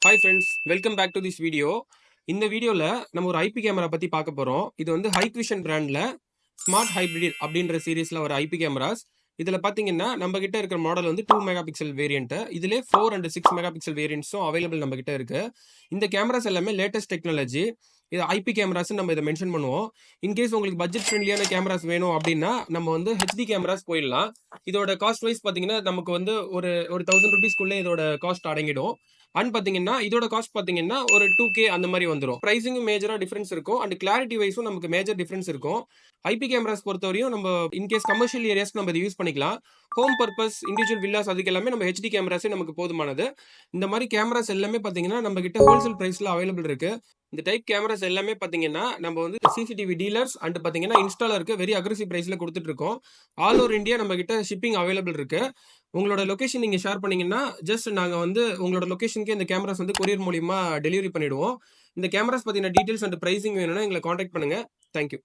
Hi friends, welcome back to this video. இந்த வீடியோவில் நம்ம ஒரு ஐபி கேமரா பற்றி பார்க்க போகிறோம். இது வந்து ஹைக்விஷன் பிராண்டில் ஸ்மார்ட் ஹைப்ரிட் அப்படின்ற சீரீஸில் ஒரு ஐபி கேமராஸ். இதில் பார்த்தீங்கன்னா நம்ம கிட்ட இருக்கிற மாடல் வந்து 2 மெகா பிக்சல் வேரியன்ட். இதிலே 4 அண்ட் 6 மெகா பிக்சல் வேரியன்ட்ஸும் அவைலபிள் நம்ம கிட்ட இருக்கு. இந்த கேமராஸ் எல்லாமே லேட்டஸ்ட் டெக்னாலஜி. இது ஐபி கேமராஸ் நம்ம இதை மென்ஷன் பண்ணுவோம். இன்கேஸ் உங்களுக்கு பட்ஜெட் ஃப்ரெண்ட்லியான கேமராஸ் வேணும் அப்படின்னா நம்ம வந்து ஹெச்டி கேமராஸ் போயிடலாம். இதோட காஸ்ட் வைஸ் பார்த்தீங்கன்னா நமக்கு வந்து ஒரு ஒரு 1000 ருபீஸ்க்குள்ளே இதோட காஸ்ட் அடங்கிடும். அண்ட் பார்த்தீங்கன்னா இதோட காஸ்ட் பார்த்தீங்கன்னா ஒரு 2K அந்த மாதிரி வந்துடும். ப்ரைஸிங்கும் மேஜராக டிஃபரன்ஸ் இருக்கும். அண்ட் கிளாரிட்டி வைஸும் நமக்கு மேஜர் டிஃபரன்ஸ் இருக்கும். ஐபி கேமராஸ் பொறுத்தவரையும் நம்ம இன்கேஸ் கமர்ஷியல் ஏரியாஸ்க்கு நம்ம இதை யூஸ் பண்ணிக்கலாம். ஹோம் பர்பஸ், இண்டிவிஜுவல் வில்லாஸ் அதுக்கு எல்லாமே நம்ம ஹெச்டி கேமராஸே நமக்கு போதுமானது. இந்த மாதிரி கேமராஸ் எல்லாமே பார்த்தீங்கன்னா நம்ம கிட்ட ஹோல்சேல் ப்ரைஸில் அவைலபிள் இருக்கு. இந்த டைப் கேமராஸ் எல்லாமே பார்த்தீங்கன்னா நம்ம வந்து சிசிடிவி டீலர்ஸ் அண்ட் பார்த்தீங்கன்னா இன்ஸ்டாலருக்கு வெரி அக்ரெசிவ் ப்ரைஸில் கொடுத்துட்டு இருக்கோம். ஆல் ஓவர் இந்தியா நம்ம கிட்ட ஷிப்பிங் அவைலபிள் இருக்கு. உங்களோட லொகேஷன் நீங்க ஷேர் பண்ணீங்கன்னா ஜஸ்ட் நாங்க வந்து உங்களோட லொகேஷனுக்கு இந்த கேமராஸ் வந்து கொரியர் மூலியமா டெலிவரி பண்ணிடுவோம். இந்த கேமராஸ் பத்தின டீடைல்ஸ் அண்ட் பிரைசிங் வேணும்னா எங்களை காண்டாக்ட் பண்ணுங்க. தேங்க்யூ.